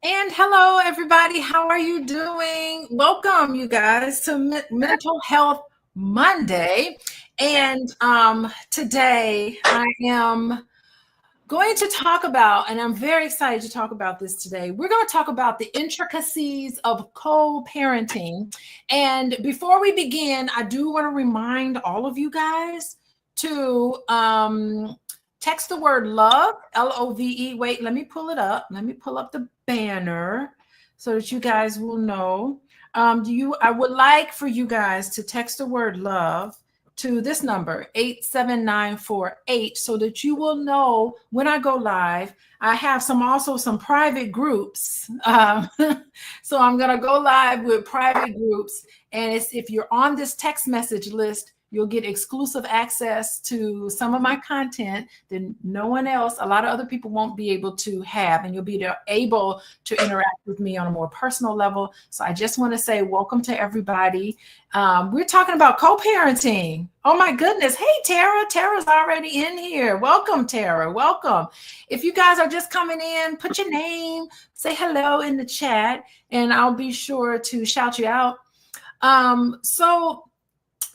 And hello, everybody. How are you doing? Welcome, you guys, to Mental Health Monday. And today I am going to talk about, and I'm very excited to talk about this today. We're going to talk about the intricacies of co-parenting. And before we begin, I do want to remind all of you guys to text the word love, Love. Wait, let me pull it up. Let me pull up the banner so that you guys will know. I would like for you guys to text the word love to this number 87948 so that you will know when I go live. I have some private groups. So I'm going to go live with private groups. And if you're on this text message list, you'll get exclusive access to some of my content that no one else, a lot of other people won't be able to have, and you'll be able to interact with me on a more personal level. So I just want to say welcome to everybody. We're talking about co-parenting. Oh my goodness. Hey, Tara. Tara's already in here. Welcome, Tara. Welcome. If you guys are just coming in, put your name, say hello in the chat, and I'll be sure to shout you out. So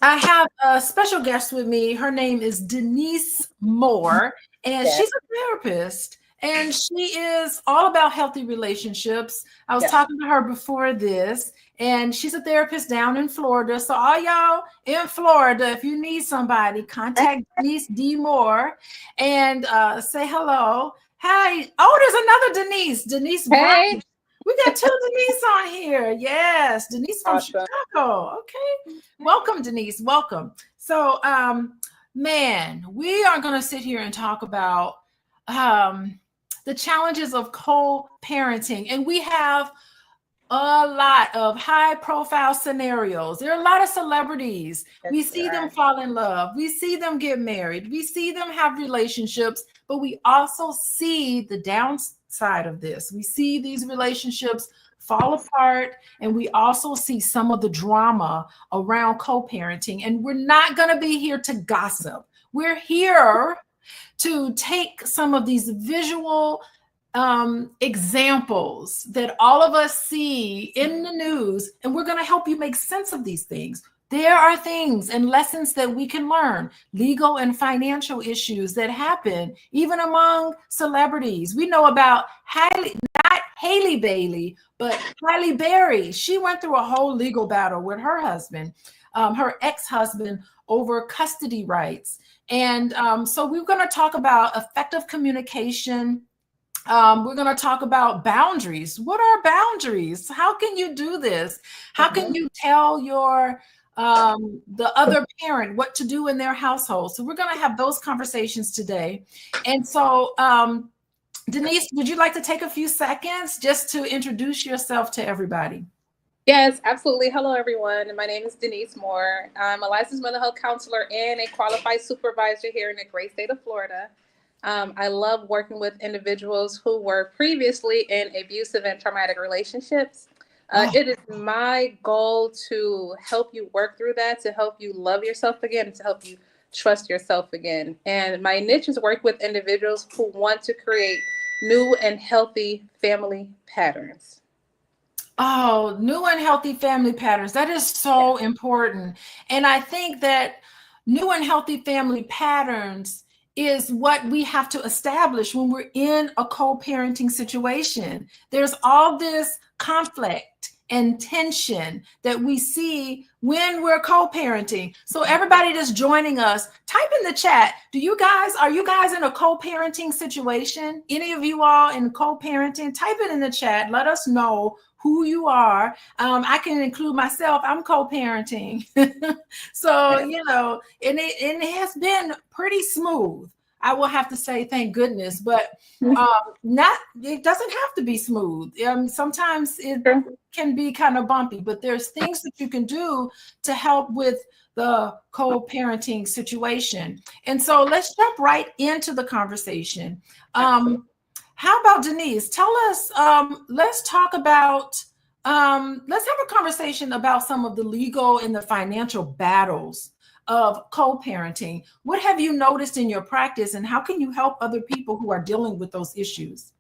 I have a special guest with me. Her name is Denise Moore, and she's a therapist, and she is all about healthy relationships. I was talking to her before this, and she's a therapist down in Florida. So all y'all in Florida, if you need somebody, contact Denise D. Moore and say hello. Hi. Oh, there's another Denise. Denise Brown. We got two Denise on here. Yes, Denise from Chicago. Okay. Welcome, Denise. Welcome. So, man, we are going to sit here and talk about the challenges of co-parenting. And we have a lot of high-profile scenarios. There are a lot of celebrities. We see them fall in love. We see them get married. We see them have relationships, but we also see the downside of this. We see these relationships fall apart, and we also see some of the drama around co-parenting. And we're not going to be here to gossip. We're here to take some of these visual examples that all of us see in the news, and we're going to help you make sense of these things. There are things and lessons that we can learn, legal and financial issues that happen even among celebrities. We know about Halle, not Halle Bailey, but Halle Berry. She went through a whole legal battle with her husband, her ex-husband, over custody rights. And so we're going to talk about effective communication. We're going to talk about boundaries. What are boundaries? How can you do this? How can you tell your the other parent what to do in their household? So we're going to have those conversations today. And so, Denise, would you like to take a few seconds just to introduce yourself to everybody? Yes, absolutely. Hello, everyone. My name is Denise Moore. I'm a licensed mental health counselor and a qualified supervisor here in the great state of Florida. I love working with individuals who were previously in abusive and traumatic relationships. It is my goal to help you work through that, to help you love yourself again, to help you trust yourself again. And my niche is work with individuals who want to create new and healthy family patterns. Oh, new and healthy family patterns. That is so important. And I think that new and healthy family patterns is what we have to establish when we're in a co-parenting situation. There's all this conflict and tension that we see when we're co-parenting. So everybody that's joining us, type in the chat. Are you guys in a co-parenting situation? Any of you all in co-parenting? Type it in the chat. Let us know who you are. I can include myself. I'm co-parenting. So, and it has been pretty smooth. I will have to say, thank goodness, but it doesn't have to be smooth. Sometimes it can be kind of bumpy, but there's things that you can do to help with the co-parenting situation. And so let's jump right into the conversation. How about Denise? Tell us, let's have a conversation about some of the legal and the financial battles of co-parenting. What have you noticed in your practice, and how can you help other people who are dealing with those issues?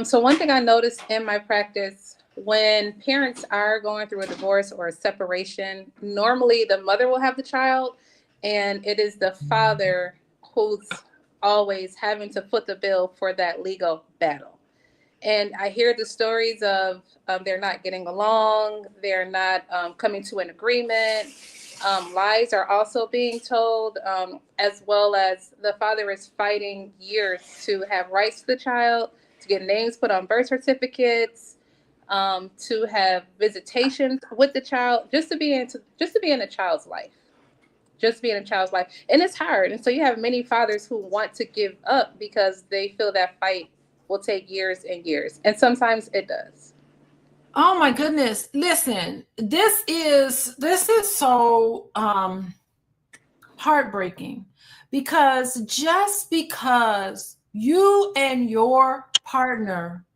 So one thing I noticed in my practice, when parents are going through a divorce or a separation, normally the mother will have the child, and it is the father who's always having to foot the bill for that legal battle. And I hear the stories of they're not getting along, they're not coming to an agreement. Lies are also being told, as well as the father is fighting years to have rights to the child, to get names put on birth certificates, to have visitations with the child, just to be in a child's life, just be in a child's life, and it's hard. And so you have many fathers who want to give up because they feel that fight will take years and years, and sometimes it does. Oh my goodness. Listen, this is so heartbreaking, because just because you and your partner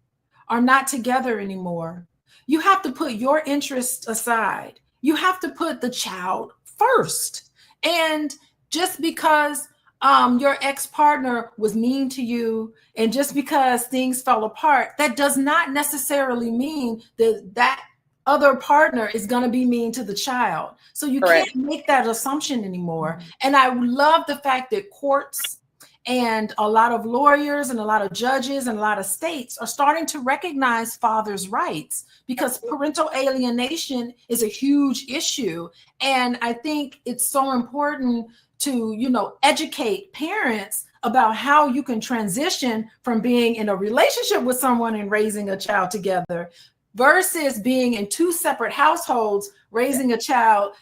are not together anymore, you have to put your interests aside. You have to put the child first. And just because your ex-partner was mean to you, and just because things fell apart, that does not necessarily mean that that other partner is going to be mean to the child. So you Correct. can't make that assumption anymore. And I love the fact that courts and a lot of lawyers and a lot of judges and a lot of states are starting to recognize fathers' rights, because parental alienation is a huge issue. And I think it's so important to, educate parents about how you can transition from being in a relationship with someone and raising a child together versus being in two separate households raising a child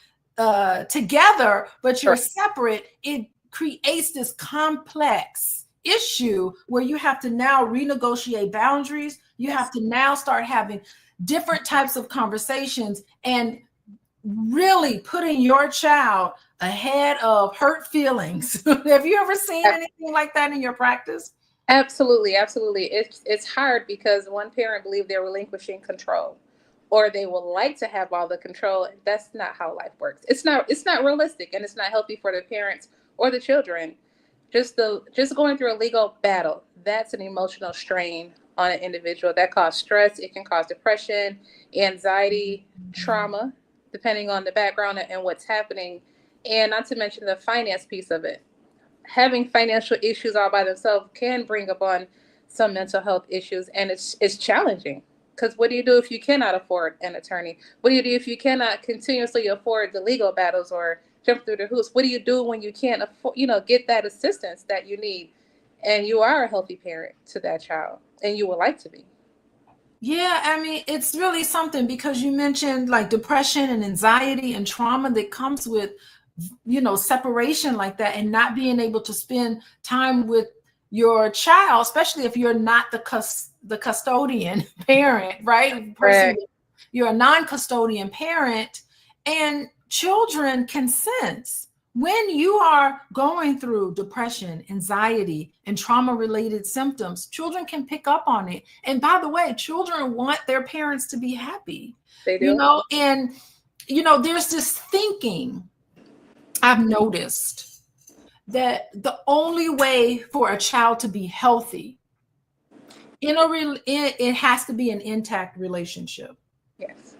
together, but you're separate. It creates this complex issue where you have to now renegotiate boundaries. You have to now start having different types of conversations and really putting your child ahead of hurt feelings. Have you ever seen anything like that in your practice? Absolutely, absolutely. It's hard because one parent believes they're relinquishing control, or they would like to have all the control. That's not how life works. It's not realistic, and it's not healthy for the parents or the children. Just going through a legal battle, that's an emotional strain on an individual. That causes stress. It can cause depression, anxiety, trauma, depending on the background and what's happening. And not to mention the finance piece of it. Having financial issues all by themselves can bring upon some mental health issues, and it's challenging, because what do you do if you cannot afford an attorney? What do you do if you cannot continuously afford the legal battles or jump through the hoops? What do you do when you can't afford, get that assistance that you need, and you are a healthy parent to that child and you would like to be? Yeah, I mean, it's really something, because you mentioned like depression and anxiety and trauma that comes with, separation like that, and not being able to spend time with your child, especially if you're not the custodian parent, right? Person, you're a non-custodian parent, and children can sense when you are going through depression, anxiety, and trauma-related symptoms. Children can pick up on it. And by the way, children want their parents to be happy. They do. And there's this thinking I've noticed, that the only way for a child to be healthy it has to be an intact relationship. Yes.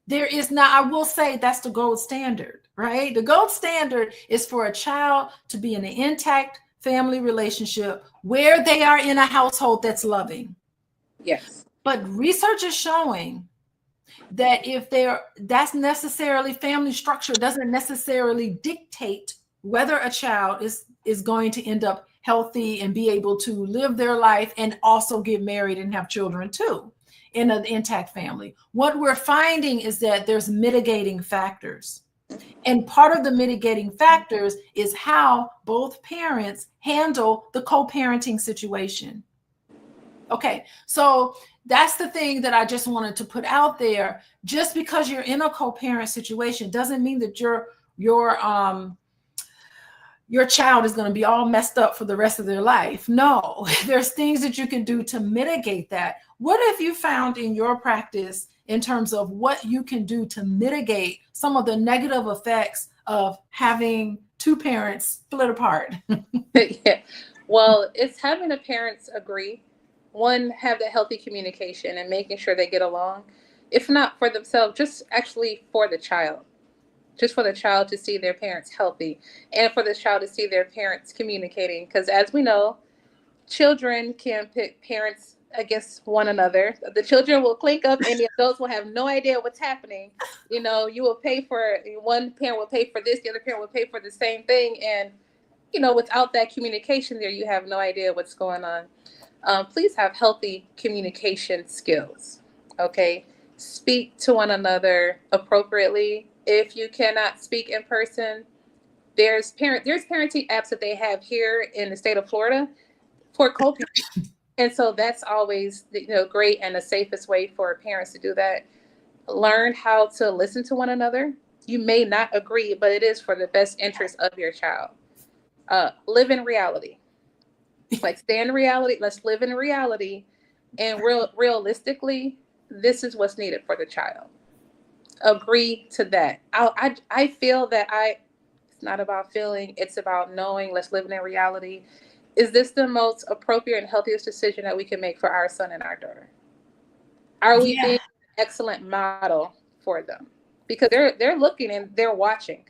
There is not, I will say that's the gold standard, right? The gold standard is for a child to be in an intact family relationship where they are in a household that's loving. Yes. But research is showing that that's necessarily, family structure doesn't necessarily dictate whether a child is going to end up healthy and be able to live their life and also get married and have children too in an intact family. What we're finding is that there's mitigating factors. And part of the mitigating factors is how both parents handle the co-parenting situation. Okay, so that's the thing that I just wanted to put out there. Just because you're in a co-parent situation doesn't mean that your child is going to be all messed up for the rest of their life. No, there's things that you can do to mitigate that. What have you found in your practice in terms of what you can do to mitigate some of the negative effects of having two parents split apart? Yeah. Well, it's having the parents agree one, have that healthy communication and making sure they get along. If not for themselves, just actually for the child. Just for the child to see their parents healthy and for the child to see their parents communicating. Because as we know, children can pick parents against one another. The children will clink up and the adults will have no idea what's happening. You know, you will pay for, one parent will pay for this, the other parent will pay for the same thing. And, you know, without that communication there, you have no idea what's going on. Please have healthy communication skills. Okay. Speak to one another appropriately. If you cannot speak in person, there's parenting apps that they have here in the state of Florida for co-parenting. And so that's always, you know, great and the safest way for parents to do that. Learn how to listen to one another. You may not agree, but it is for the best interest of your child. Live in reality. Like, stay in reality. Let's live in reality. And realistically, this is what's needed for the child. Agree to that. I feel that it's not about feeling, it's about knowing. Let's live in reality. Is this the most appropriate and healthiest decision that we can make for our son and our daughter? Are we being an excellent model for them? Because they're looking and they're watching.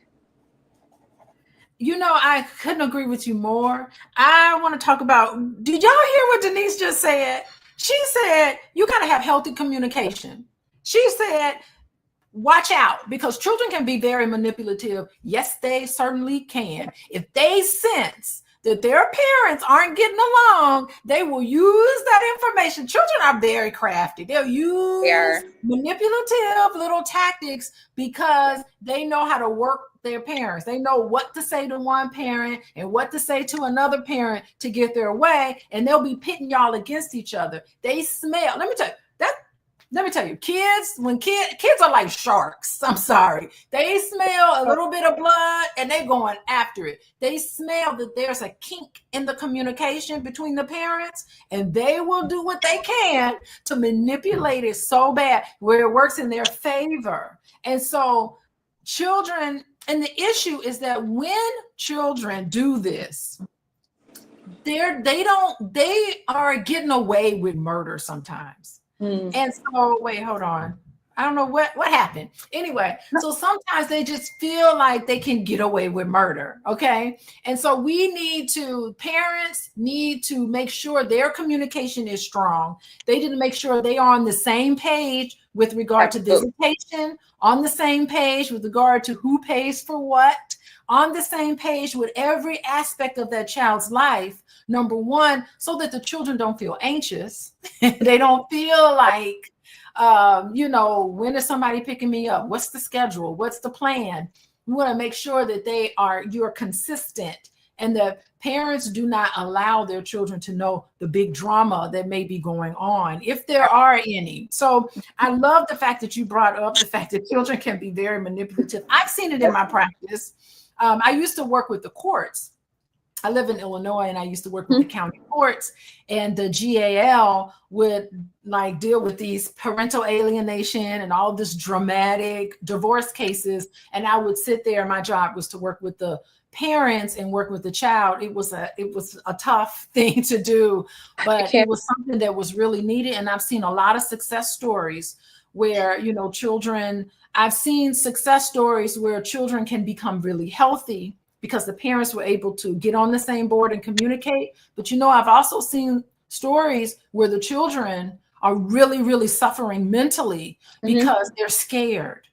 You know, I couldn't agree with you more. I want to talk about, did y'all hear what Denise just said? She said, you got to have healthy communication. She said, watch out, because children can be very manipulative. Yes, they certainly can. If they sense that their parents aren't getting along, they will use that information. Children are very crafty. They'll use manipulative little tactics because they know how to work their parents. They know what to say to one parent and what to say to another parent to get their way, and they'll be pitting y'all against each other. They smell. Let me tell you, kids are like sharks. I'm sorry. They smell a little bit of blood and they're going after it. They smell that there's a kink in the communication between the parents, and they will do what they can to manipulate it so bad where it works in their favor. And so children, and the issue is that when children do this, they are getting away with murder sometimes. And so, wait, hold on. I don't know what happened. Anyway, so sometimes they just feel like they can get away with murder. Okay. And so parents need to make sure their communication is strong. They need to make sure they are on the same page with regard to visitation, on the same page with regard to who pays for what, on the same page with every aspect of that child's life. Number one, so that the children don't feel anxious. They don't feel like, when is somebody picking me up? What's the schedule? What's the plan? We want to make sure that you're consistent, and the parents do not allow their children to know the big drama that may be going on, if there are any. So I love the fact that you brought up the fact that children can be very manipulative. I've seen it in my practice. I used to work with the courts. I live in Illinois, and I used to work with the county courts, and the GAL would deal with these parental alienation and all this dramatic divorce cases. And I would sit there. My job was to work with the parents and work with the child. It was a tough thing to do, but it was something that was really needed. And I've seen a lot of success stories where, I've seen success stories where children can become really healthy because the parents were able to get on the same board and communicate. But, I've also seen stories where the children are really, really suffering mentally because they're scared.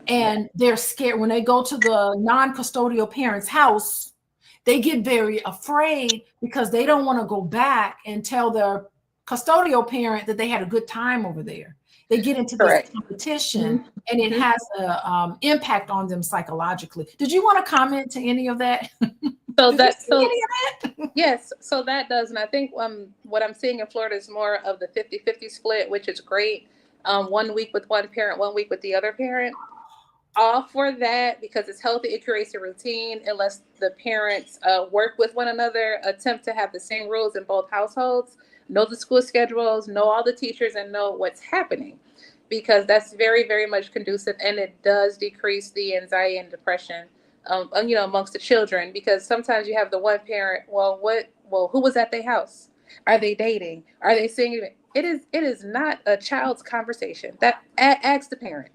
And they're scared when they go to the non-custodial parent's house. They get very afraid because they don't want to go back and tell their custodial parent that they had a good time over there. They get into this competition, and it has an impact on them psychologically. Did you want to comment to any of that? Yes, so that does. And I think what I'm seeing in Florida is more of the 50-50 split, which is great. 1 week with one parent, 1 week with the other parent. All for that, because it's healthy. It creates a routine. It lets the parents work with one another, attempt to have the same rules in both households, know the school schedules, know all the teachers, and know what's happening, because that's very, very much conducive, and it does decrease the anxiety and depression, amongst the children, because sometimes you have the one parent, who was at their house? Are they dating? Are they singing? It is not a child's conversation. That ask the parent.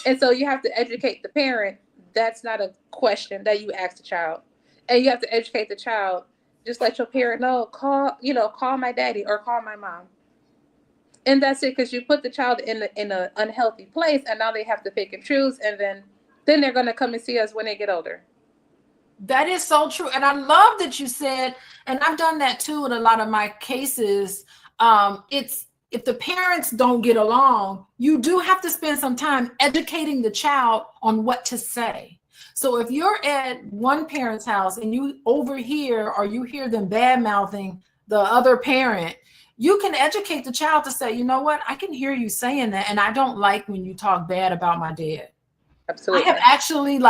And so you have to educate the parent. That's not a question that you ask the child. And you have to educate the child. Just let your parent know, call my daddy or call my mom. And that's it, because you put the child in an unhealthy place, and now they have to pick and choose, and then they're going to come and see us when they get older. That is so true. And I love that you said, and I've done that too in a lot of my cases. It's if the parents don't get along, you do have to spend some time educating the child on what to say. So if you're at one parent's house and you overhear or you hear them bad mouthing the other parent, you can educate the child to say, you know what, I can hear you saying that, and I don't like when you talk bad about my dad. Absolutely. I have actually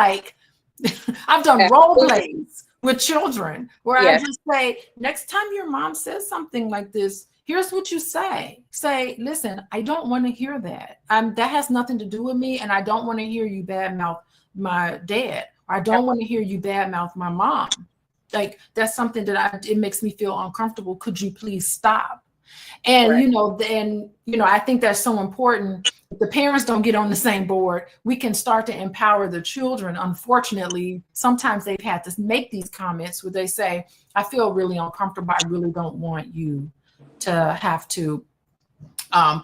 I've done role plays with children where I just say, next time your mom says something like this, here's what you say. Say, listen, I don't want to hear that. That has nothing to do with me, and I don't want to hear you badmouth my dad. Or I don't want to hear you badmouth my mom. Like, that's something that it makes me feel uncomfortable. Could you please stop? And, I think that's so important. If the parents don't get on the same board, we can start to empower the children. Unfortunately, sometimes they've had to make these comments where they say, I feel really uncomfortable. I really don't want you to have to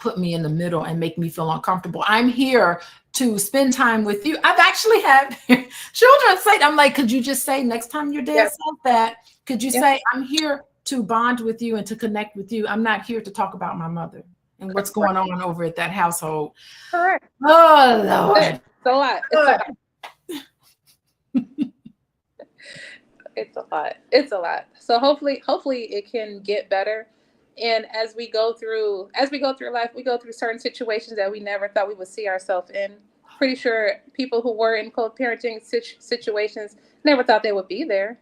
put me in the middle and make me feel uncomfortable. I'm here to spend time with you. I've actually had children say, I'm like, could you just say next time your dad says that, could you say, I'm here to bond with you and to connect with you. I'm not here to talk about my mother and what's going on over at that household. Correct. Oh, Lord. It's a lot. It's a lot. It's a lot. So hopefully it can get better. And as we go through life, we go through certain situations that we never thought we would see ourselves in. Pretty sure people who were in co-parenting situations never thought they would be there.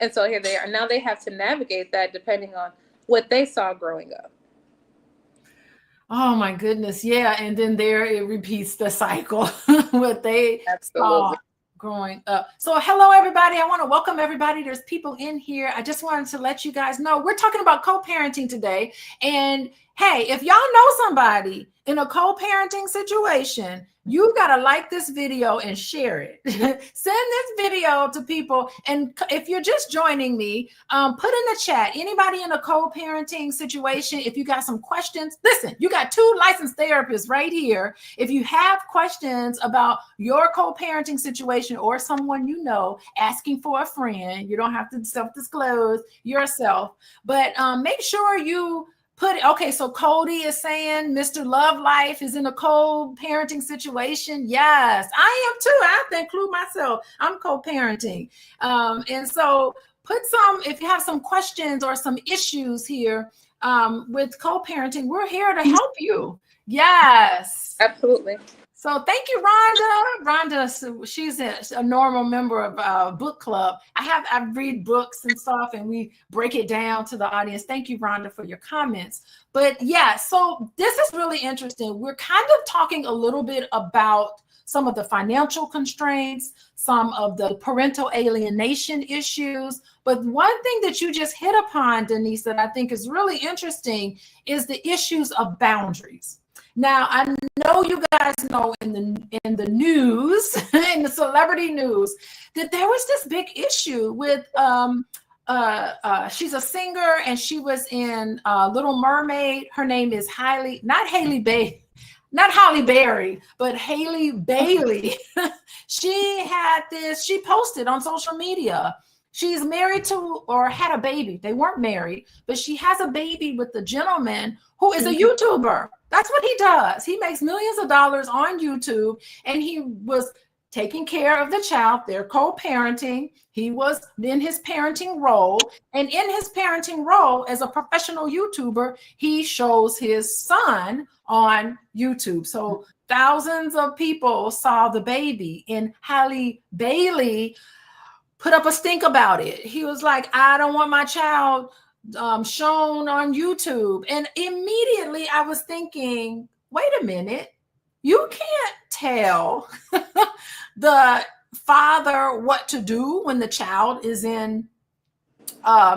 And so here they are. Now they have to navigate that depending on what they saw growing up. Oh my goodness. Yeah. And then there it repeats the cycle, what they saw growing up. So hello, everybody. I want to welcome everybody. There's people in here. I just wanted to let you guys know we're talking about co-parenting today. And hey, if y'all know somebody in a co-parenting situation, you got to like this video and share it. Send this video to people. And if you're just joining me, put in the chat, anybody in a co-parenting situation, if you got some questions, listen, you got 2 licensed therapists right here. If you have questions about your co-parenting situation or someone you know asking for a friend, you don't have to self-disclose yourself, but make sure you okay, so Cody is saying Mr. Love Life is in a co-parenting situation. Yes, I am too. I have to include myself. I'm co-parenting. And so if you have some questions or some issues here with co-parenting, we're here to help you. Yes. Absolutely. So thank you, Rhonda. Rhonda, she's a normal member of book club. I read books and stuff, and we break it down to the audience. Thank you, Rhonda, for your comments. But yeah, so this is really interesting. We're kind of talking a little bit about some of the financial constraints, some of the parental alienation issues. But one thing that you just hit upon, Denise, that I think is really interesting is the issues of boundaries. Now, I know you guys know in the news, in the celebrity news, that there was this big issue with, she's a singer and she was in Little Mermaid. Her name is Halle, not Halle Berry, but Halle Bailey. She posted on social media. She's married to or had a baby. They weren't married, but she has a baby with a gentleman who is a YouTuber. That's what he does. He makes millions of dollars on YouTube, and he was taking care of the child. They're co-parenting. He was in his parenting role, and in his parenting role as a professional YouTuber, he shows his son on YouTube. So thousands of people saw the baby, and Halle Bailey put up a stink about it. He was like, I don't want my child shown on YouTube. And immediately I was thinking, wait a minute, you can't tell the father what to do when the child is in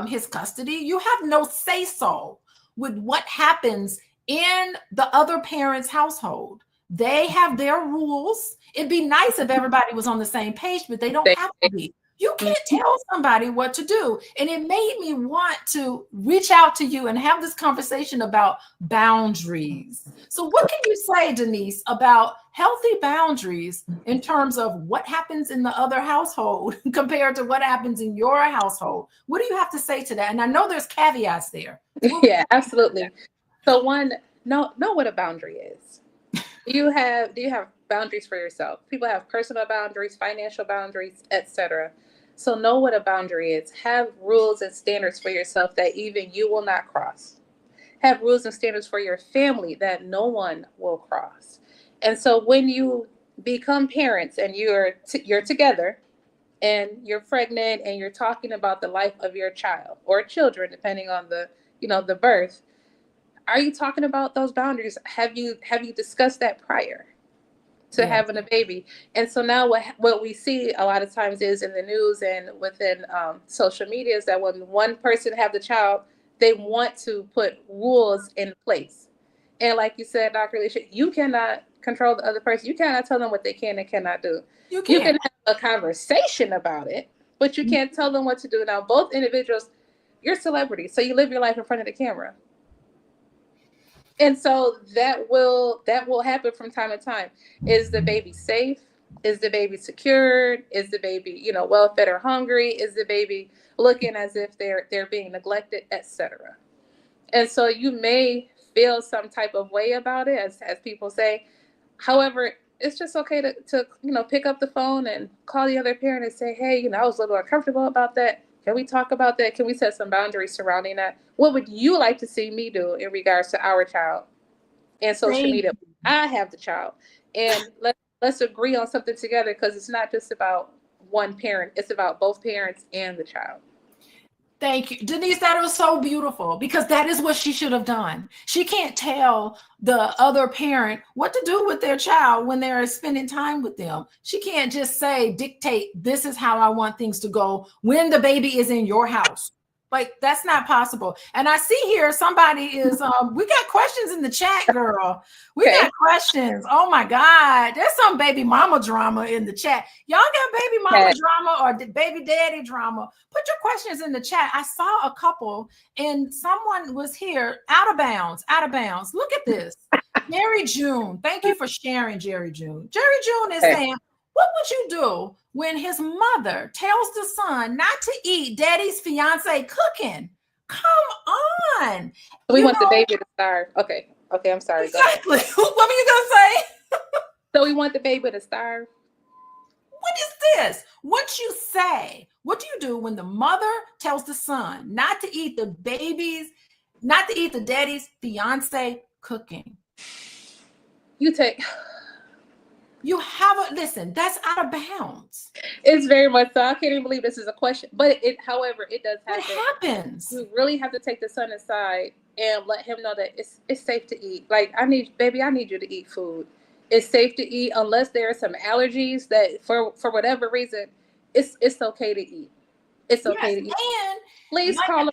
his custody. You have no say so with what happens in the other parent's household. They have their rules. It'd be nice if everybody was on the same page, but they don't have to be. You can't tell somebody what to do. And it made me want to reach out to you and have this conversation about boundaries. So what can you say, Denise, about healthy boundaries in terms of what happens in the other household compared to what happens in your household? What do you have to say to that? And I know there's caveats there. Yeah, absolutely. So one, know what a boundary is. Do you have boundaries for yourself? People have personal boundaries, financial boundaries, etc. So know what a boundary is. Have rules and standards for yourself that even you will not cross. Have rules and standards for your family that no one will cross. And so when you become parents and you're together and you're pregnant and you're talking about the life of your child or children, depending on the birth, are you talking about those boundaries? Have you discussed that prior to having a baby? And so now what we see a lot of times is in the news and within social media is that when one person have the child, they want to put rules in place. And like you said, Dr. Alicia, you cannot control the other person. You cannot tell them what they can and cannot do. You can have a conversation about it, but you can't tell them what to do. Now, both individuals, you're celebrities, so you live your life in front of the camera. And so that will happen from time to time. Is the baby safe? Is the baby secured? Is the baby, well fed or hungry? Is the baby looking as if they're being neglected, etc.? And so you may feel some type of way about it, as people say. However, it's just okay to pick up the phone and call the other parent and say, hey, I was a little uncomfortable about that. Can we talk about that? Can we set some boundaries surrounding that? What would you like to see me do in regards to our child and social media? I have the child, and let's agree on something together, because it's not just about one parent. It's about both parents and the child. Thank you, Denise. That was so beautiful, because that is what she should have done. She can't tell the other parent what to do with their child when they're spending time with them. She can't just dictate, this is how I want things to go when the baby is in your house. Like, that's not possible. And I see here somebody is, we got questions in the chat, girl. We got questions. Oh my God. There's some baby mama drama in the chat. Y'all got baby mama drama or baby daddy drama? Put your questions in the chat. I saw a couple and someone was here out of bounds. Look at this. Jerry June. Thank you for sharing, Jerry June. Jerry June is saying, what would you do when his mother tells the son not to eat daddy's fiance cooking? Come on. We want the baby to starve. Okay, I'm sorry. Exactly. What were you going to say? So we want the baby to starve? What is this? What do you do when the mother tells the son not to eat the daddy's fiance cooking? Listen, that's out of bounds. It's very much so. I can't even believe this is a question, but however, it does happen. It happens. You really have to take the son aside and let him know that it's safe to eat. Like, I need you to eat food. It's safe to eat unless there are some allergies that for whatever reason, it's okay to eat. It's okay to eat. And please call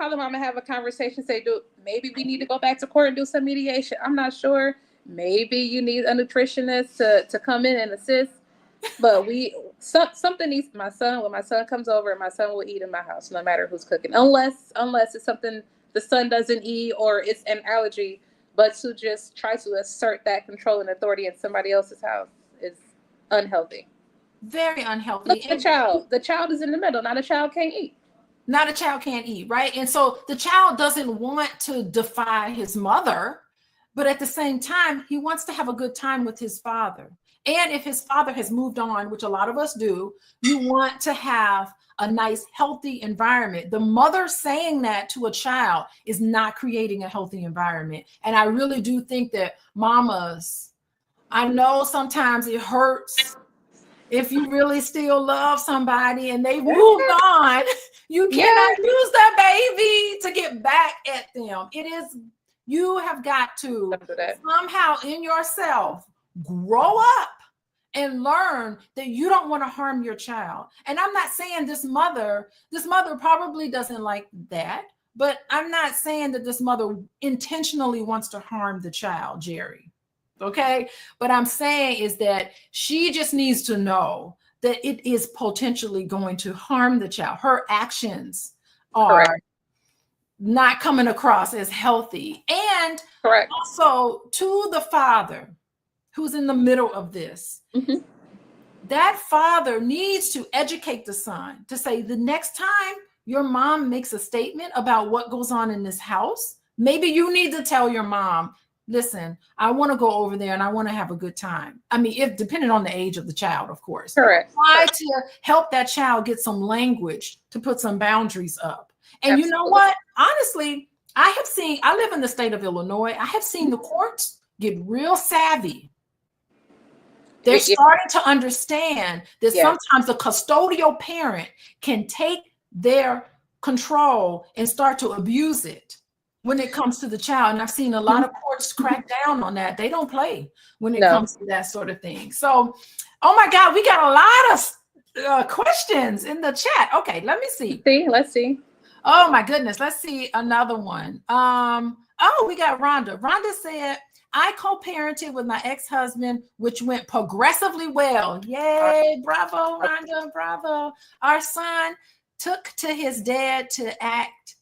the mom and have a conversation. Say, dude, maybe we need to go back to court and do some mediation. I'm not sure. Maybe you need a nutritionist to come in and assist. But something needs when my son comes over, my son will eat in my house, no matter who's cooking. Unless it's something the son doesn't eat or it's an allergy. But to just try to assert that control and authority in somebody else's house is unhealthy. Very unhealthy. Look at the child. The child is in the middle. Not a child can't eat. Not a child can't eat, right? And so the child doesn't want to defy his mother, but at the same time, he wants to have a good time with his father. And if his father has moved on, which a lot of us do, you want to have a nice, healthy environment. The mother saying that to a child is not creating a healthy environment. And I really do think that mamas, I know sometimes it hurts if you really still love somebody and they've moved on, you cannot use that baby to get back at them. You have got to somehow in yourself grow up and learn that you don't want to harm your child. And I'm not saying this mother probably doesn't like that, but I'm not saying that this mother intentionally wants to harm the child, Jerry. Okay. But I'm saying is that she just needs to know that it is potentially going to harm the child. Her actions are Correct. not coming across as healthy. And Correct. also to the father who's in the middle of this, that father needs to educate the son to say, the next time your mom makes a statement about what goes on in this house, maybe you need to tell your mom, listen, I want to go over there and I want to have a good time. I mean, if depending on the age of the child, of course. Correct. Try to help that child get some language to put some boundaries up. And Absolutely. you know what? Honestly, I live in the state of Illinois. I have seen the courts get real savvy. They're starting to understand that sometimes the custodial parent can take their control and start to abuse it when it comes to the child. And I've seen a lot of courts crack down on that. They don't play when it comes to that sort of thing. So, oh my God, we got a lot of questions in the chat. Okay, let me see. Let's see. Oh my goodness, let's see another one. Oh, we got Rhonda. Rhonda said, I co-parented with my ex-husband, which went progressively well. Yay, bravo, Rhonda, bravo. Our son took to his dad to act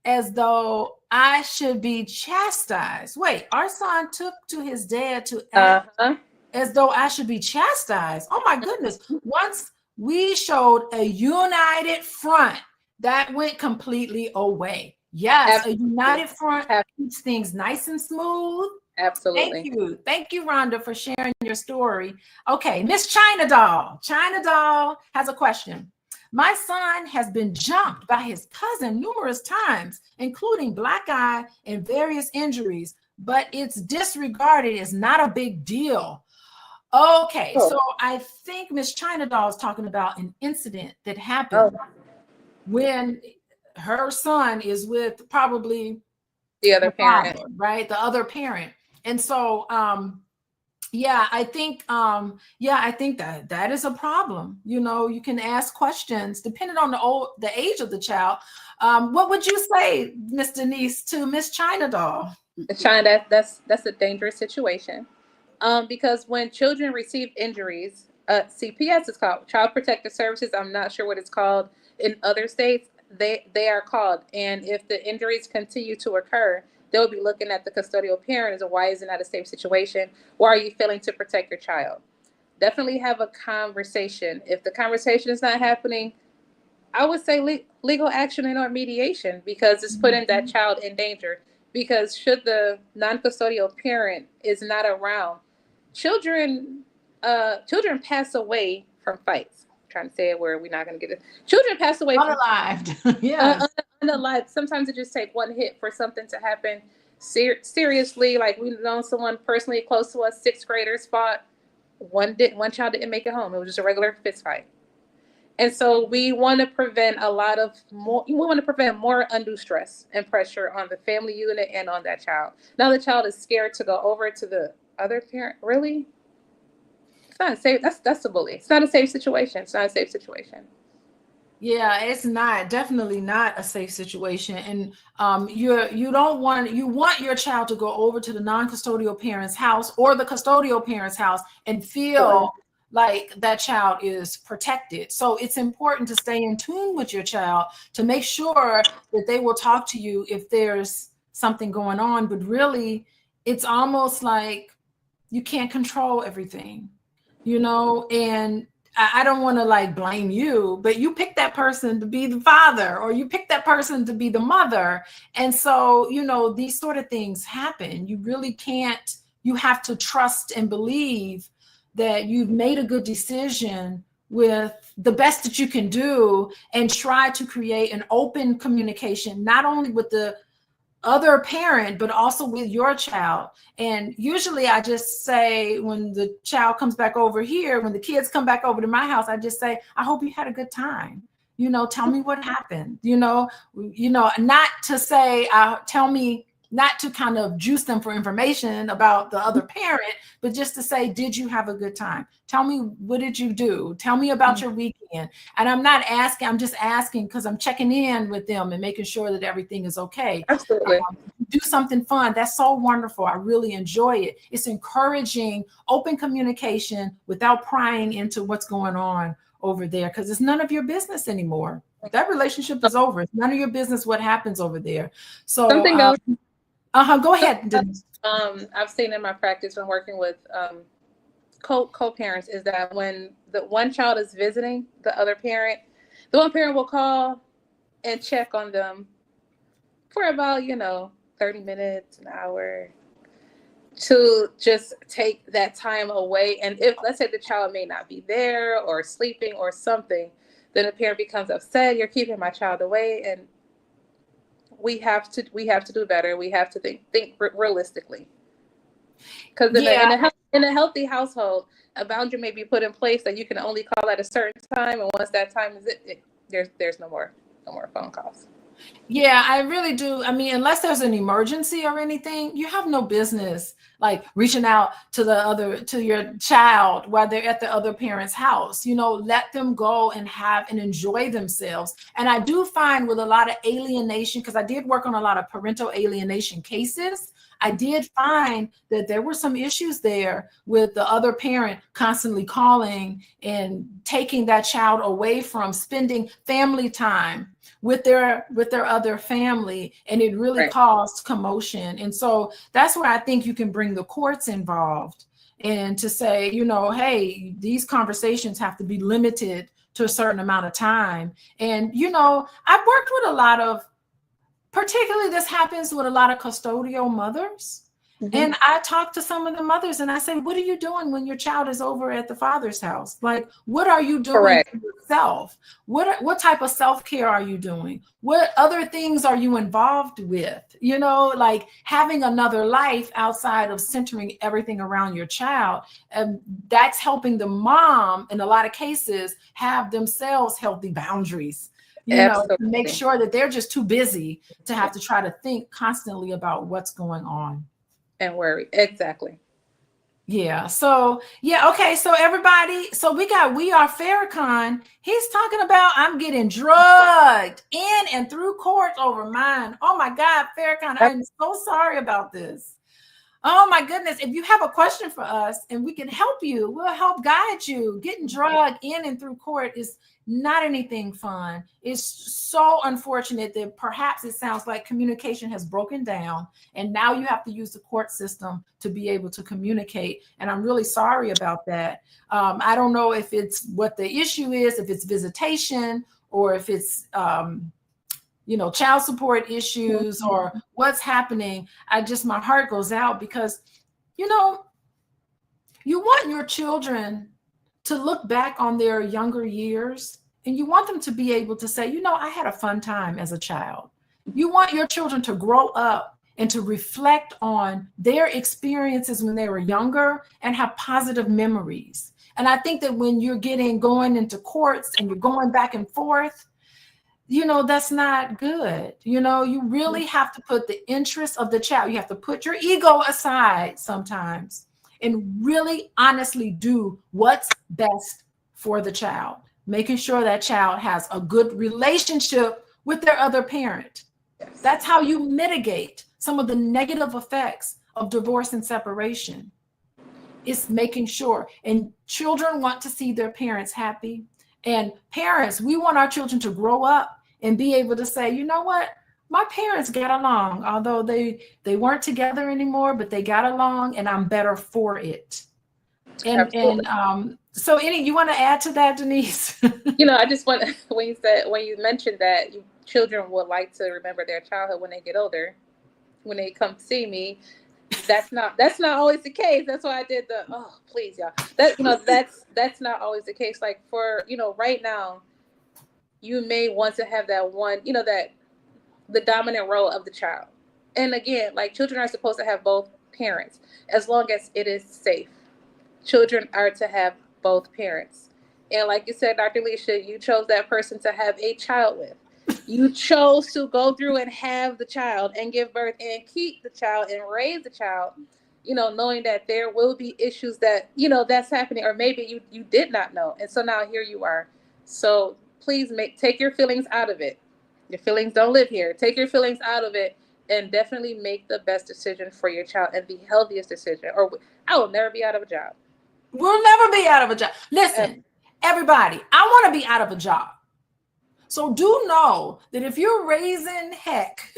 as though I should be chastised. Wait, our son took to his dad to act as though I should be chastised. Oh my goodness. Once we showed a united front, that went completely away. Yes, a united front keeps things nice and smooth. Absolutely. Thank you, Rhonda, for sharing your story. Okay, Miss China Doll. China Doll has a question. My son has been jumped by his cousin numerous times, including black eye and various injuries, but it's disregarded as not a big deal. Okay, so I think Miss China Doll is talking about an incident that happened when her son is with probably the other parent, father, right? The other parent. And so, I think that is a problem. You know, you can ask questions depending on the age of the child. What would you say, Miss Denise, to Miss China Doll? China, that's a dangerous situation, because when children receive injuries, CPS is called Child Protective Services. I'm not sure what it's called in other states. They are called, and if the injuries continue to occur, they'll be looking at the custodial parent as to why isn't that a safe situation? Why are you failing to protect your child? Definitely have a conversation. If the conversation is not happening, I would say legal action and or mediation, because it's putting that child in danger. Because should the non-custodial parent is not around, children pass away from fights. I'm trying to say it where we're not going to get it. Children pass away unalived. Yes. Unalived. Sometimes it just takes one hit for something to happen seriously. Like we've known someone personally close to us, 6th graders fought. One child didn't make it home. It was just a regular fist fight. And so we want to prevent more undue stress and pressure on the family unit and on that child. Now the child is scared to go over to the other parent. Really? It's not safe. That's a bully. It's not a safe situation. It's not a safe situation. Yeah, it's definitely not a safe situation. And you want your child to go over to the non-custodial parent's house or the custodial parent's house and feel like that child is protected. So it's important to stay in tune with your child to make sure that they will talk to you if there's something going on. But really, it's almost like you can't control everything, and I don't want to blame you, but you pick that person to be the father, or you pick that person to be the mother. And so, these sort of things happen. You really can't, you have to trust and believe that you've made a good decision with the best that you can do, and try to create an open communication, not only with the other parent, but also with your child. And usually I just say, when the child comes back over here, when the kids come back over to my house, I just say, I hope you had a good time. Tell me what happened, not to say, tell me not to kind of juice them for information about the other parent, but just to say, did you have a good time? Tell me, what did you do? Tell me about your weekend. And I'm not asking, I'm just asking because I'm checking in with them and making sure that everything is okay. Absolutely. Do something fun. That's so wonderful. I really enjoy it. It's encouraging open communication without prying into what's going on over there, because it's none of your business anymore. That relationship is over. It's none of your business what happens over there. So something else. Go ahead, Denise. I've seen in my practice when working with co-parents is that when the one child is visiting the other parent, the one parent will call and check on them for about 30 minutes, an hour, to just take that time away. And if, let's say, the child may not be there or sleeping or something, then the parent becomes upset. You're keeping my child away, and we have to do better. We have to think realistically, because in a healthy household, a boundary may be put in place that you can only call at a certain time, and once that time is there's no more phone calls. Yeah, I really do. I mean, unless there's an emergency or anything, you have no business like reaching out to your child while they're at the other parent's house. Let them go and enjoy themselves. And I do find with a lot of alienation, because I did work on a lot of parental alienation cases, I did find that there were some issues there with the other parent constantly calling and taking that child away from spending family time with their other family, and it really caused commotion. And so that's where I think you can bring the courts involved, and to say, hey, these conversations have to be limited to a certain amount of time. And I've worked with a lot of, particularly this happens with a lot of custodial mothers. Mm-hmm. And I talk to some of the mothers and I say, what are you doing when your child is over at the father's house? Like, what are you doing for yourself? What type of self-care are you doing? What other things are you involved with? Like having another life outside of centering everything around your child. And that's helping the mom, in a lot of cases, have themselves healthy boundaries. To make sure that they're just too busy to have to try to think constantly about what's going on. And worry. Exactly. Yeah. So, okay. So everybody, We Are Farrakhan. He's talking about, I'm getting drugged in and through court over mine. Oh my God, Farrakhan, I'm so sorry about this. Oh my goodness. If you have a question for us and we can help you, we'll help guide you. Getting drugged in and through court is not anything fun. It's so unfortunate that perhaps it sounds like communication has broken down and now you have to use the court system to be able to communicate. And I'm really sorry about that. I don't know if it's what the issue is, if it's visitation or if it's, child support issues or what's happening. My heart goes out because, you want your children to look back on their younger years and you want them to be able to say, I had a fun time as a child. You want your children to grow up and to reflect on their experiences when they were younger and have positive memories. And I think that when you're going into courts and you're going back and forth, that's not good. You really have to put the interest of the child. You have to put your ego aside sometimes and really honestly do what's best for the child, making sure that child has a good relationship with their other parent. Yes. That's how you mitigate some of the negative effects of divorce and separation. It's making sure, and children want to see their parents happy. And parents, we want our children to grow up and be able to say, you know what? My parents got along, although they weren't together anymore, but they got along and I'm better for it. And so you want to add to that, Denise? I just want, when you mentioned that children would like to remember their childhood when they get older, when they come see me, that's not always the case. That's why I did please, y'all. That's not always the case. Like for, right now, you may want to have that one, that the dominant role of the child. And again, like children are supposed to have both parents as long as it is safe. Children are to have both parents. And like you said, Dr. Alicia, you chose that person to have a child with. You chose to go through and have the child and give birth and keep the child and raise the child, knowing that there will be issues that, that's happening, or maybe you did not know. And so now here you are. So please take your feelings out of it. Your feelings don't live here. Take your feelings out of it and definitely make the best decision for your child and the healthiest decision. Or I will never be out of a job. We'll never be out of a job. Listen, everybody, I want to be out of a job. So do know that if you're raising heck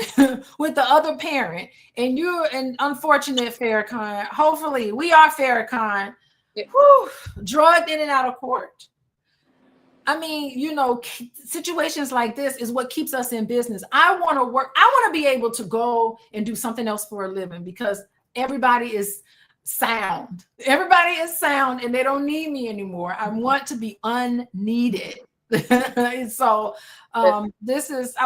with the other parent and you're an unfortunate Farrakhan, hopefully we are Farrakhan, drugged in and out of court. I mean, situations like this is what keeps us in business. I want to work. I want to be able to go and do something else for a living because everybody is sound. Everybody is sound and they don't need me anymore. I want to be unneeded. So I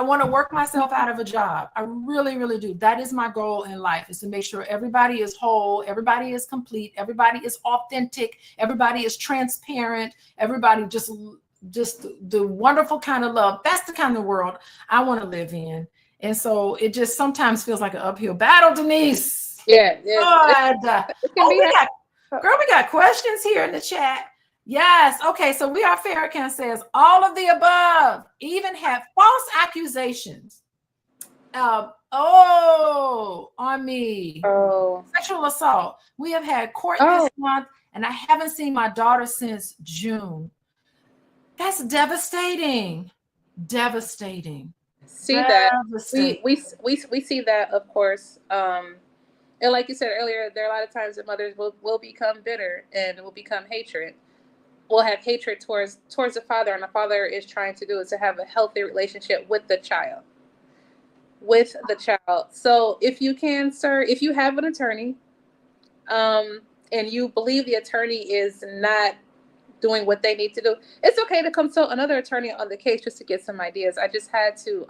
want to work myself out of a job. I really, really do. That is my goal in life, is to make sure everybody is whole, everybody is complete, everybody is authentic, everybody is transparent, everybody just the wonderful kind of love. That's the kind of world I want to live in. And so it just sometimes feels like an uphill battle, Denise. Yeah. We got questions here in the chat. Yes. Okay. So We Are Farrakhan says all of the above, even have false accusations. On me. Sexual assault. We have had court this month, and I haven't seen my daughter since June. That's devastating. Devastating. See that we see that, of course. And like you said earlier, there are a lot of times that mothers will become bitter and will become hatred. Will have hatred towards the father, and the father is trying to do is to have a healthy relationship with the child. So if you can, sir, if you have an attorney, and you believe the attorney is not doing what they need to do, it's okay to consult another attorney on the case just to get some ideas. I just had to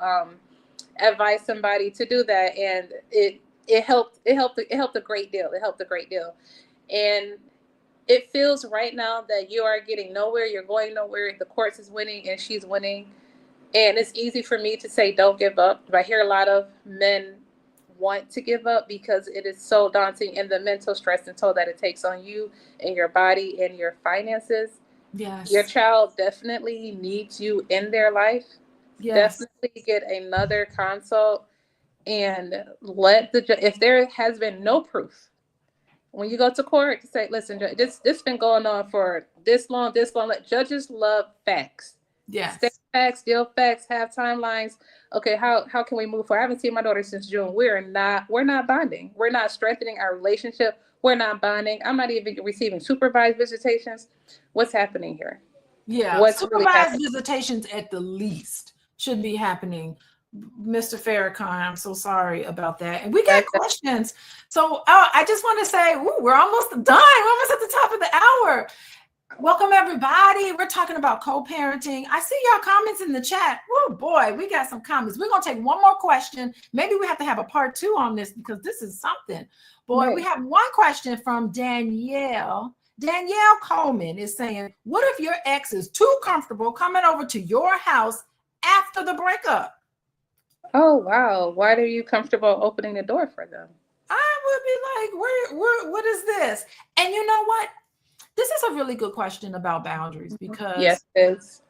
advise somebody to do that, and it helped a great deal. And it feels right now that you are getting nowhere, you're going nowhere, the courts is winning and she's winning. And it's easy for me to say don't give up, but I hear a lot of men want to give up because it is so daunting, and the mental stress and toll that it takes on you and your body and your finances. Yes. Your child definitely needs you in their life. Yes. Definitely get another consult, and if there has been no proof, when you go to court, say, listen, this been going on for this long. Judges love facts. Yes. State facts, deal facts, have timelines. Okay, how can we move forward? I haven't seen my daughter since June. We're not bonding. We're not strengthening our relationship. We're not bonding. I'm not even receiving supervised visitations. What's happening here? Yeah, supervised visitations at the least should be happening. Mr. Farrakhan, I'm so sorry about that. And we got questions. So I just want to say, we're almost done. We're almost at the top of the hour. Welcome, everybody. We're talking about co-parenting. I see y'all comments in the chat. Oh, boy, we got some comments. We're going to take one more question. Maybe we have to have a part 2 on this because this is something. Boy, we have one question from Danielle. Danielle Coleman is saying, what if your ex is too comfortable coming over to your house after the breakup? Oh, wow. Why are you comfortable opening the door for them? I would be like, what is this? And you know what? This is a really good question about boundaries, because yes, it is.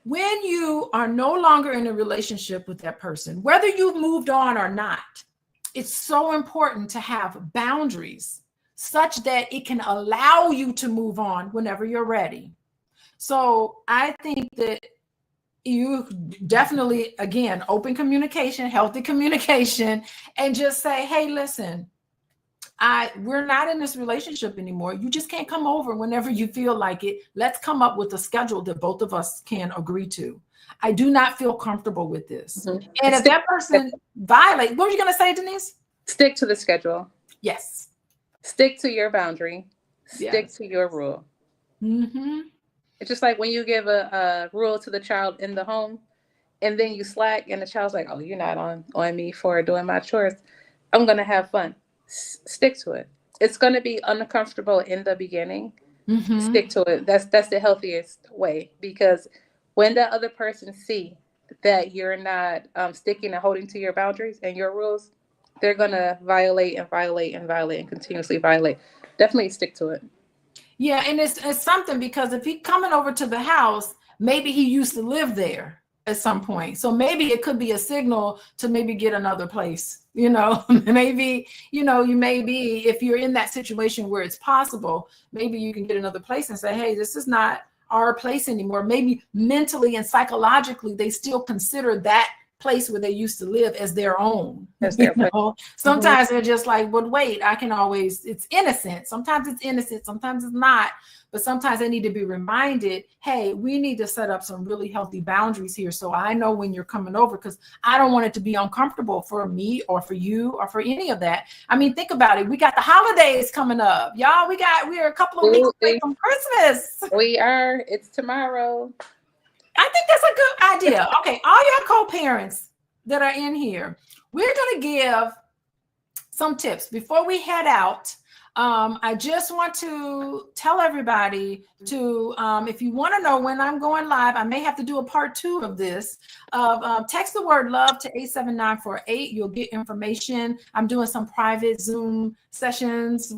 When you are no longer in a relationship with that person, whether you've moved on or not, it's so important to have boundaries such that it can allow you to move on whenever you're ready. So I think that you definitely, again, open communication, healthy communication, and just say, hey, listen, we're not in this relationship anymore. You just can't come over whenever you feel like it. Let's come up with a schedule that both of us can agree to. I do not feel comfortable with this. Mm-hmm. And if that person violates, what were you going to say, Denise? Stick to the schedule. Yes. Stick to your boundary. Stick to your rule. Mm-hmm. It's just like when you give a rule to the child in the home, and then you slack, and the child's like, oh, you're not on me for doing my chores. I'm going to have fun. Stick to it. It's going to be uncomfortable in the beginning. Mm-hmm. Stick to it. That's the healthiest way, because when that other person see that you're not sticking and holding to your boundaries and your rules, they're going to violate and violate and violate and continuously violate. Definitely stick to it. Yeah, and it's something, because if he coming over to the house, maybe he used to live there at some point. So maybe it could be a signal to maybe get another place, maybe, you may be, if you're in that situation where it's possible, maybe you can get another place and say, hey, this is not our place anymore. Maybe mentally and psychologically, they still consider that place where they used to live as their own. As their place. Sometimes they're just like, but wait, I can always, it's innocent. Sometimes it's innocent, sometimes it's not. But sometimes they need to be reminded, hey, we need to set up some really healthy boundaries here. So I know when you're coming over, because I don't want it to be uncomfortable for me or for you or for any of that. I mean, think about it. We got the holidays coming up. Y'all, we're a couple of weeks away from Christmas. We are. It's tomorrow. I think that's a good idea. Okay, all your co-parents that are in here, we're going to give some tips before we head out. I just want to tell everybody to, if you want to know when I'm going live, I may have to do a part 2 of this. Text the word love to 87948. You'll get information. I'm doing some private Zoom sessions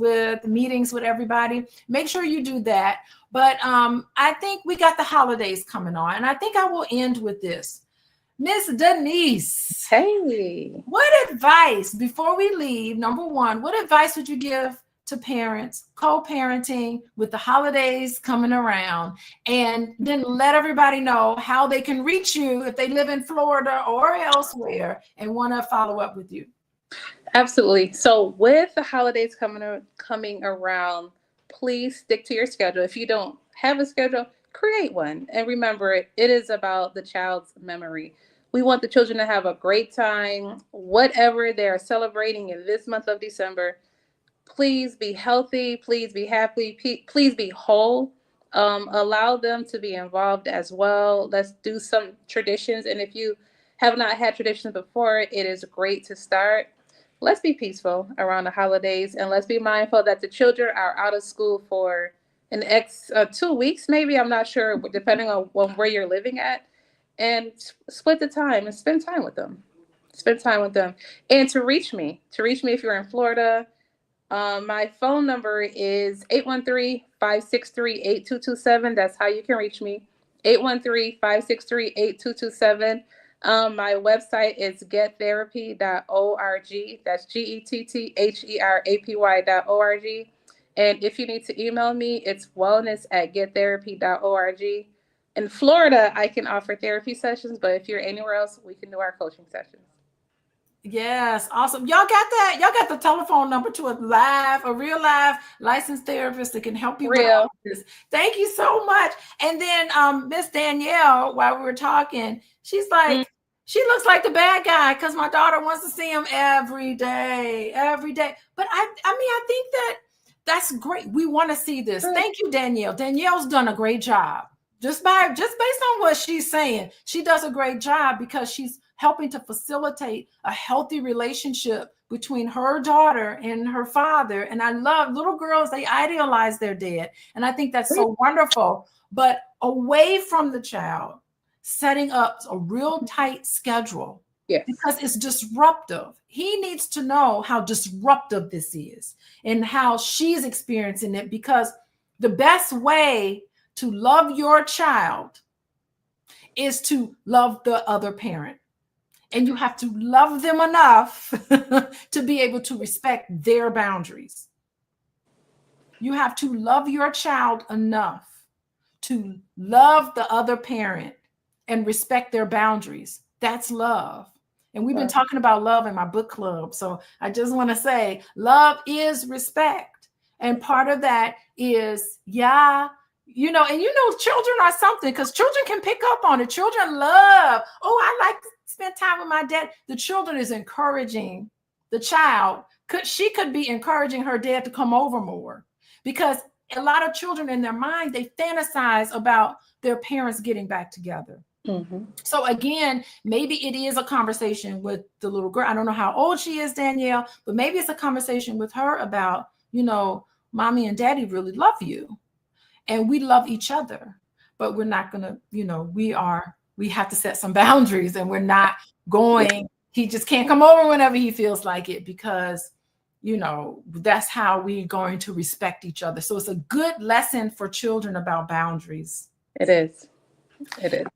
meetings with everybody. Make sure you do that. But I think we got the holidays coming on, and I think I will end with this. Miss Denise. Hey. What advice, before we leave, number one, what advice would you give to parents, co-parenting with the holidays coming around? And then let everybody know how they can reach you if they live in Florida or elsewhere and want to follow up with you. Absolutely. So with the holidays coming around, please stick to your schedule. If you don't have a schedule, create one. And remember, it is about the child's memory. We want the children to have a great time, whatever they are celebrating in this month of December. Please be healthy. Please be happy. Please be whole. Allow them to be involved as well. Let's do some traditions. And if you have not had traditions before, it is great to start. Let's be peaceful around the holidays, and let's be mindful that the children are out of school for an 2 weeks, maybe. I'm not sure, depending on where you're living at. And split the time and spend time with them. Spend time with them. And to reach me if you're in Florida, my phone number is 813-563-8227. That's how you can reach me. 813-563-8227. My website is gettherapy.org. That's gettherapy.org. And if you need to email me, it's wellness@gettherapy.org. In Florida, I can offer therapy sessions, but if you're anywhere else, we can do our coaching sessions. Yes, awesome. Y'all got that? Y'all got the telephone number to a real live licensed therapist that can help you with all this. Thank you so much. And then Miss Danielle, while we were talking, she's like, she looks like the bad guy because my daughter wants to see him every day. But I mean, I think that's great. We want to see this. Thank you, Danielle. Danielle's done a great job. Just based on what she's saying, she does a great job because she's helping to facilitate a healthy relationship between her daughter and her father. And I love little girls, they idealize their dad. And I think that's so wonderful. But away from the child, setting up a real tight schedule, because it's disruptive. He needs to know how disruptive this is and how she's experiencing it, because the best way to love your child is to love the other parent. And you have to love them enough to be able to respect their boundaries. You have to love your child enough to love the other parent and respect their boundaries. That's love. And we've been talking about love in my book club. So I just want to say love is respect. And part of that is, children are something, because children can pick up on it. Children love, I like to spend time with my dad. The children is encouraging the child. She could be encouraging her dad to come over more, because a lot of children in their mind, they fantasize about their parents getting back together. Mm-hmm. So again, maybe it is a conversation with the little girl. I don't know how old she is, Danielle, but maybe it's a conversation with her about, mommy and daddy really love you and we love each other, but we're not going to, we are we have to set some boundaries, and we're not going, he just can't come over whenever he feels like it, because, you know, that's how we're going to respect each other. So it's a good lesson for children about boundaries. It is. It is.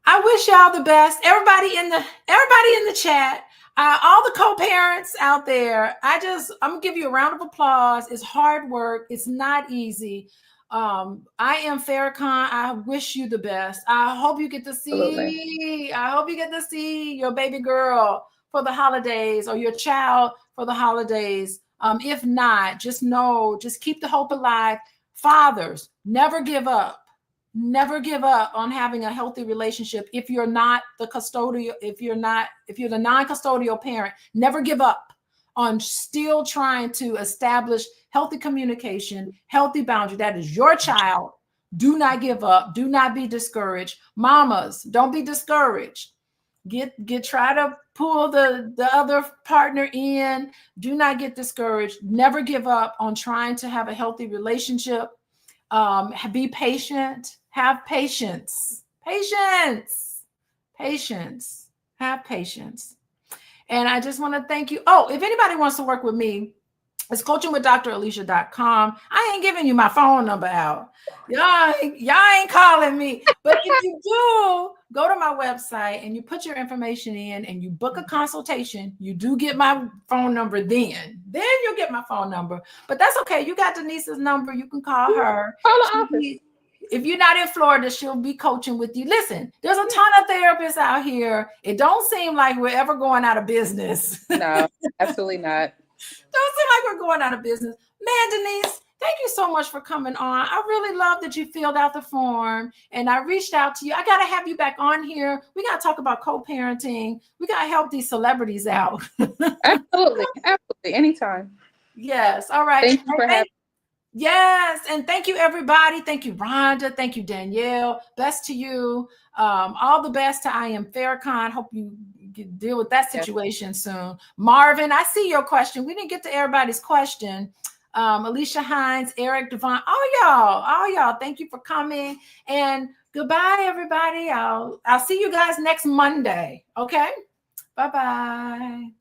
I wish y'all the best. Everybody in the chat, all the co-parents out there, I'm gonna give you a round of applause. It's hard work. It's not easy. I am Farrakhan. I wish you the best. I hope you get to see. I hope you get to see your baby girl for the holidays, or your child for the holidays. If not, just know, just keep the hope alive. Fathers, never give up. Never give up on having a healthy relationship. If you're not the custodial, if you're the non-custodial parent, never give up on still trying to establish healthy communication, healthy boundary. That is your child. Do not give up. Do not be discouraged. Mamas, don't be discouraged. Try to pull the other partner in. Do not get discouraged. Never give up on trying to have a healthy relationship. Be patient. Have patience. Have patience. And I just want to thank you. Oh, if anybody wants to work with me, it's coachingwithdralicia.com. I ain't giving you my phone number out. Y'all ain't calling me. But if you do, go to my website and you put your information in and you book a consultation, you do get my phone number then. Then you'll get my phone number. But that's okay. You got Denise's number. You can call her. If you're not in Florida, she'll be coaching with you. Listen, there's a ton of therapists out here. It don't seem like we're ever going out of business. No, absolutely not. Don't seem like we're going out of business. Man, Denise, thank you so much for coming on. I really love that you filled out the form and I reached out to you. I got to have you back on here. We got to talk about co-parenting. We got to help these celebrities out. Absolutely. Absolutely. Anytime. Yes. All right. Thank you for having me. Yes. And thank you, everybody. Thank you, Rhonda. Thank you, Danielle. Best to you. All the best to I Am Farrakhan. Hope you deal with that situation soon. Marvin, I see your question. We didn't get to everybody's question. Alicia Hines, Eric Devon, all y'all. Thank you for coming. And goodbye, everybody. I'll see you guys next Monday. Okay. Bye-bye.